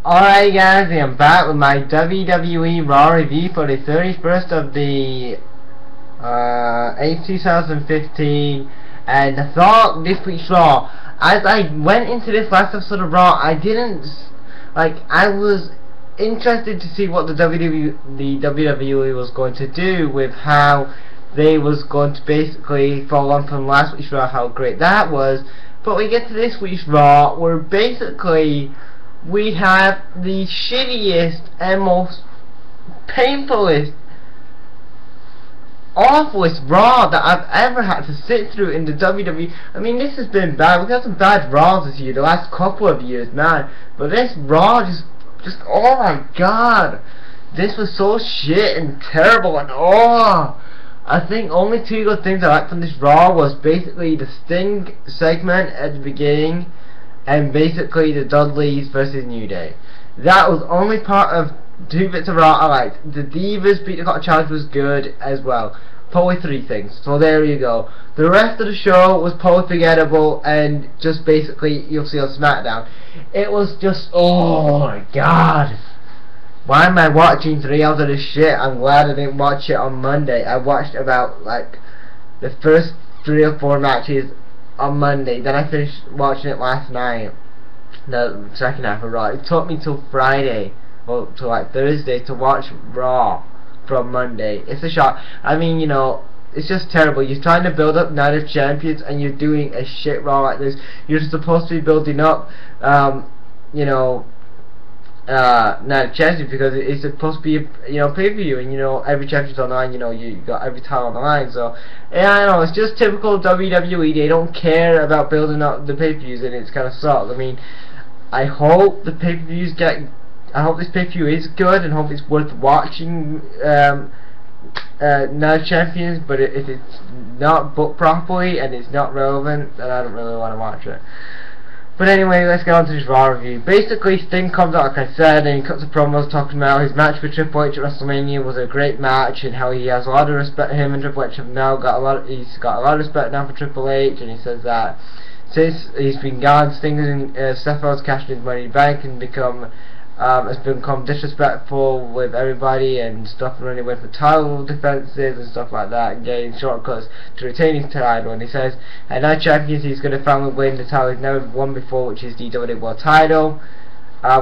Alright guys, I'm back with my WWE Raw review for the 31st of the 8th, 2015, and I thought this week's Raw, as I went into this last episode of Raw, I was interested to see what the WWE was going to do with how they was going to basically follow on from last week's Raw, how great that was. But we get to this week's Raw, where basically we have the shittiest and most painfulest, awfulest Raw that I've ever had to sit through in the WWE. I mean, this has been bad. We've had some bad Raws this year, the last couple of years, man. But this Raw just oh my god, this was so shit and terrible and oh. I think only two good things I liked from this Raw was basically the Sting segment at the beginning and basically the Dudleys versus New Day. That was only part of two bits of Raw I liked. The Divas Beat the Clock Challenge was good as well. Probably three things. So there you go. The rest of the show was probably forgettable and just basically you'll see on SmackDown. It was just, oh my god. Why am I watching 3 hours of this shit? I'm glad I didn't watch it on Monday. I watched about like the first 3 or 4 matches on Monday. Then I finished watching it last night, the second half of Raw. It took me till Friday, well, till like Thursday to watch Raw from Monday. It's a shock. I mean, you know, it's just terrible. You're trying to build up Night of Champions and you're doing a shit Raw like this. You're supposed to be building up, you know, Night of Champions because it's supposed to be a, you know, pay-per-view, and you know every champion's on the line. You know, you got every title on the line. So yeah, I know it's just typical WWE. They don't care about building up the pay-per-views, and it's kind of sucks. I mean, I hope the pay-per-views get. I hope this pay-per-view is good, and hope it's worth watching. Night of Champions, but if it's not booked properly and it's not relevant, then I don't really want to watch it. But anyway, let's get on to this Raw review. Basically, Sting comes out, like I said, and he cuts a promo talking about his match with Triple H at WrestleMania was a great match, and how he has a lot of respect. Him and Triple H have now got a lot. He's got a lot of respect now for Triple H, and he says that since he's been gone, Sting and Seth Rollins cashed his money back and has become disrespectful with everybody and stuff, running away for title defenses and stuff like that, and getting shortcuts to retain his title. And he says at Night Champions he's going to finally win the title he's never won before, which is the WWE World title,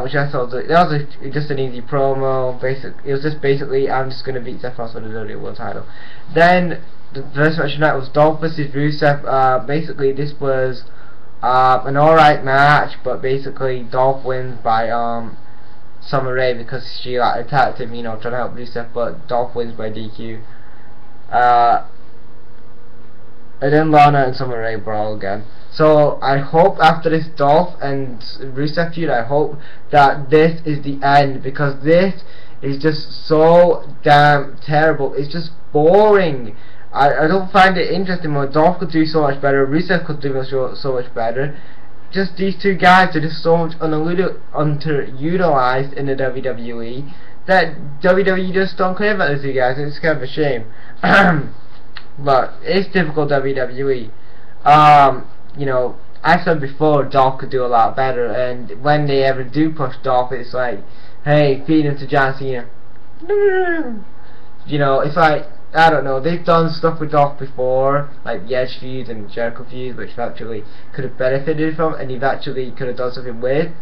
which I thought that was just an easy promo. It was just basically, I'm just going to beat Seth Rollins for the WWE World title. Then the first match tonight was Dolph vs Rusev. Basically this was an alright match, but basically Dolph wins by Summer Rae because she like attacked him, you know, trying to help Rusev, but Dolph wins by DQ. And then Lana and Summer Rae brawl again. So I hope after this Dolph and Rusev feud, I hope that this is the end, because this is just so damn terrible. It's just boring. I don't find it interesting. Well, Dolph could do so much better, Rusev could do so much better. Just these two guys are just so much underutilized in the WWE that WWE just don't care about these two guys. It's kind of a shame. But it's typical WWE. You know, I said before Dolph could do a lot better, and when they ever do push Dolph, it's like, hey, feed him to John Cena. You know, it's like, I don't know, they've done stuff with Dolph before, like the Edge feud and Jericho feud, which actually could have benefited from, and you've actually could have done something with.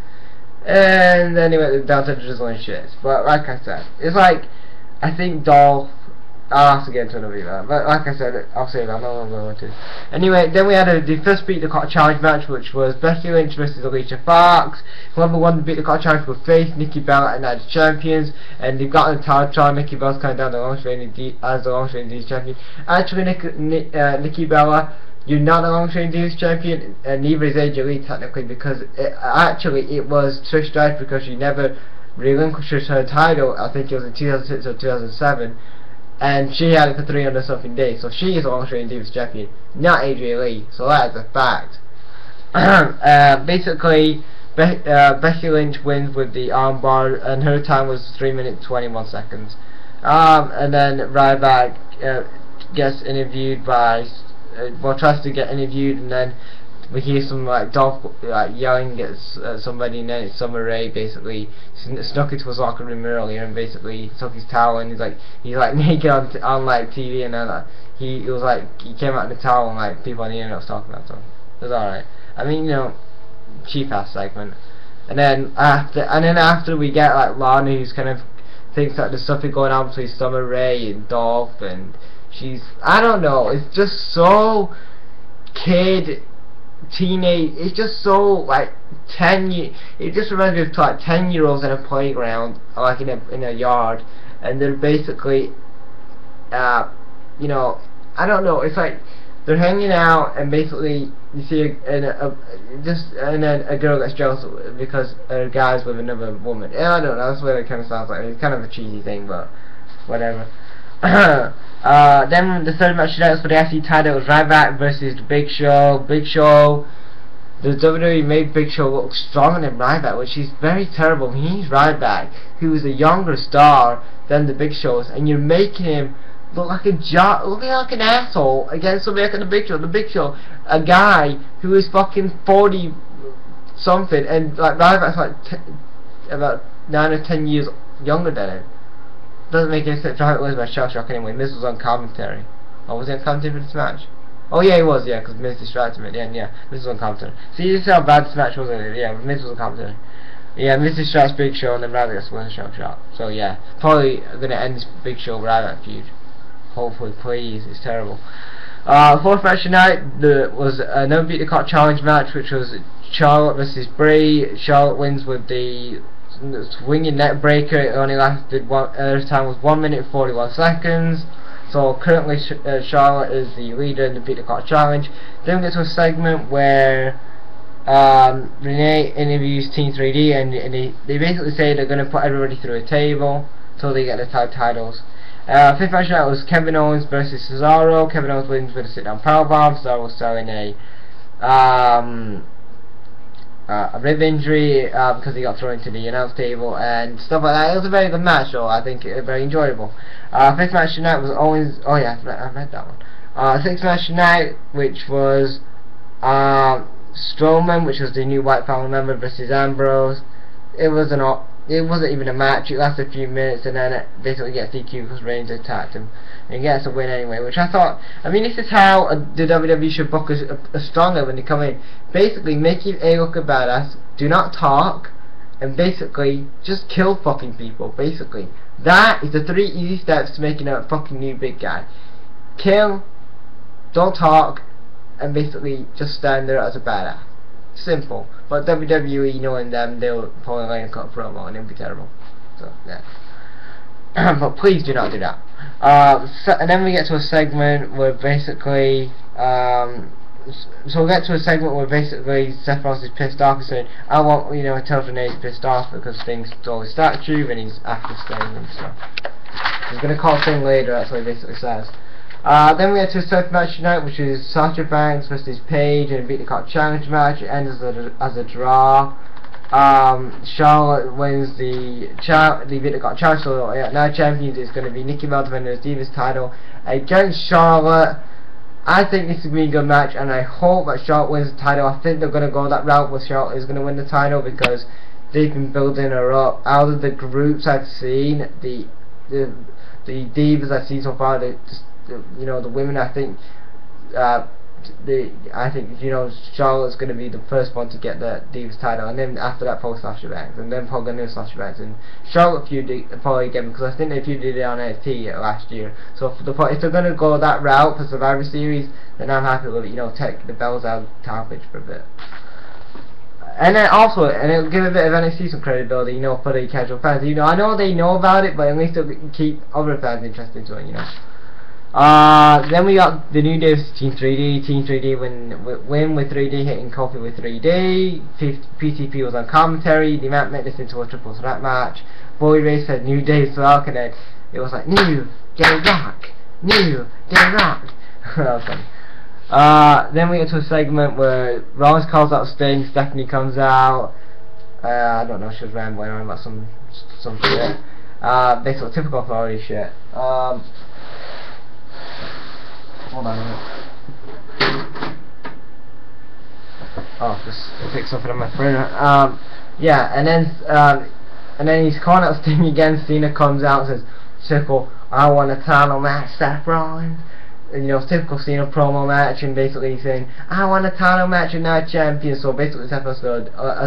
And then they went down to drizzling shit. But like I said, it's like, I think Dolph, I'll have to get into another video, but like I said, I'll say that, I'm not going to. Anyway, then we had the first Beat the Clock Challenge match, which was Becky Lynch versus Alicia Fox. Whoever won the Beat the Clock Challenge would face Nikki Bella and Night of Champions, and they've gotten the title trial. Nikki Bella's coming down the long reigning as the long reigning Divas champion. Actually, Nikki Bella, you're not the long reigning Divas champion, and neither is AJ Lee technically, because it was Trish Stratus, because she never relinquished her title. I think it was in 2006 or 2007. And she had it for 300 something days, so she is the long reigning Divas champion, not AJ Lee, so that is a fact. Basically, Becky Lynch wins with the armbar, and her time was 3 minutes 21 seconds. And then Ryback gets interviewed by, tries to get interviewed, and then we hear some like Dolph like yelling at somebody, and then it's Summer Rae basically snuck into his locker room earlier and basically took his towel, and he's like naked on like TV, and then he came out in the towel, and like people on the internet was talking about him. It was alright. I mean, you know, cheap ass segment. And then after we get like Lana, who's kind of thinks that there's something going on between Summer Rae and Dolph, and I don't know, it's just so teenage, it's just so like it just reminds me of like 10-year-olds in a playground, like in a yard, and they're basically you know, I don't know, it's like they're hanging out, and basically you see a girl gets jealous because her guy's with another woman. Yeah, I don't know, that's what it kind of sounds like. It's kind of a cheesy thing, but whatever. Then the third match tonight was for the IC title. It was Ryback versus the Big Show. The WWE made Big Show look stronger than Ryback, which is very terrible. He's Ryback, who is a younger star than the Big Show, and you're making him look like an asshole against somebody like the Big Show. The Big Show, a guy who is fucking 40 something, and like Ryback's like about 9 or 10 years younger than him. Doesn't make any sense. Ryback was my shell shock anyway. Miz was on commentary. Oh, was he on commentary for this match? Oh yeah, he was, yeah, because Miz distracted him at the end. Yeah, Miz was on commentary. See, this is how bad this match was. Yeah, Miz was on commentary. Yeah, Miz distracts Big Show, and then Ryback gets one shell shock. So yeah, probably gonna end this Big Show Ryback feud. Hopefully, please. It's terrible. Fourth match tonight was another Beat the Clock challenge match, which was Charlotte versus Brie. Charlotte wins with the swinging neck breaker. It only lasted this time was 1 minute 41 seconds. So currently Charlotte is the leader in the Beat the Clock challenge. Then we get to a segment where Renee interviews Team 3D, and they basically say they're going to put everybody through a table until they get the tag titles. Fifth match tonight was Kevin Owens versus Cesaro. Kevin Owens wins with a sit-down powerbomb. Cesaro was selling a rib injury because he got thrown into the announce table and stuff like that. It was a very good match, so I think very enjoyable. Fifth match tonight was Owens. Oh yeah, I read that one. Sixth match tonight, which was Strowman, which was the new White Family member, versus Ambrose. It wasn't even a match. It lasted a few minutes, and then it basically gets DQ because Reigns attacked him and he gets a win anyway. Which I thought, I mean, this is how the WWE should book a stronger when they come in. Basically, make you look a badass, do not talk, and basically just kill fucking people. Basically, that is the 3 easy steps to making a fucking new big guy: kill, don't talk, and basically just stand there as a badass. Simple. But WWE, knowing them, they'll probably line a cut promo and it'll be terrible. So yeah. But please do not do that. And then we get to a segment where basically Seth Rollins is pissed off and saying, I want, you know, I tell Renee's pissed off because Sting stole his statue and he's after Sting and stuff. He's gonna call Sting later, that's what he basically says. Then we get to a seventh match tonight, which is Sasha Banks versus Paige in a Beat the Clock challenge match. It ends as a draw. Charlotte wins the Beat the Clock challenge, so now champions is going to be Nikki Bella defending the Divas title against Charlotte. I think this is going to be a good match, and I hope that Charlotte wins the title. I think they're going to go that route where Charlotte is going to win the title because they've been building her up. Out of the groups I've seen, the Divas I've seen so far, you know, the women, I think you know, Charlotte's going to be the first one to get the Divas title, and then after that Paul Sasha Banks, and then Paul Gunner Sasha Banks, and Charlotte feuded probably again because I think they feuded it on NXT last year. So if they're going to go that route for Survivor Series, then I'm happy with it. You know, take the bells out of the topic for a bit. And then also, and it'll give a bit of NXT some credibility, you know, for the casual fans. You know, I know they know about it, but at least it'll keep other fans interested into it, you know. Then we got the New Day vs Team 3D. Team 3D win with 3D hitting Kofi with 3D. PTP was on commentary. They might make this into a triple threat match. Boy Ray said New Day suck, and then it was like New Day Rock, New Day Rock. That was funny. Then we get to a segment where Rollins calls out Sting. Stephanie comes out. I don't know, she was rambling on about some shit. Basically typical authority shit. Hold on a minute. Oh, just pick something on my phone. Yeah, and then he's calling out Sting again. Cena comes out and says, "Typical, I want a title match, Seth Rollins." And, you know, typical Cena promo match, and basically saying, "I want a title match at Night Champion." So basically, Seth has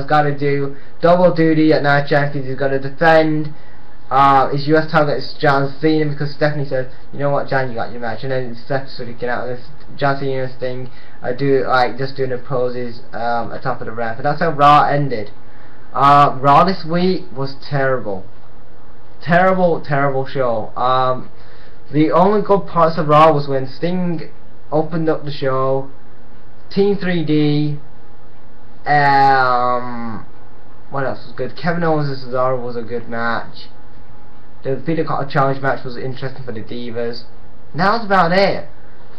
got to do double duty at Night Champions. He's got to defend his US title against John Cena, because Stephanie said, "You know what, John, you got your match." And then Seth freaking out, and John Cena's thing, just doing the poses atop of the ramp, and that's how Raw ended. Raw this week was terrible, terrible show. The only good parts of Raw was when Sting opened up the show, Team 3D, what else was good? Kevin Owens and Cesaro was a good match. The Peter Carter Challenge match was interesting for the Divas. And that was about it.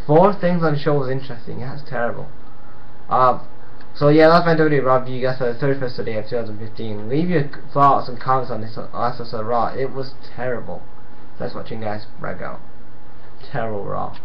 4 things on the show was interesting. That's terrible. So yeah, that's my WWE Raw review, guys, for the 31st day of 2015. Leave your thoughts and comments on this last episode of Raw. It was terrible. Thanks for watching, guys. Right go. Terrible Raw.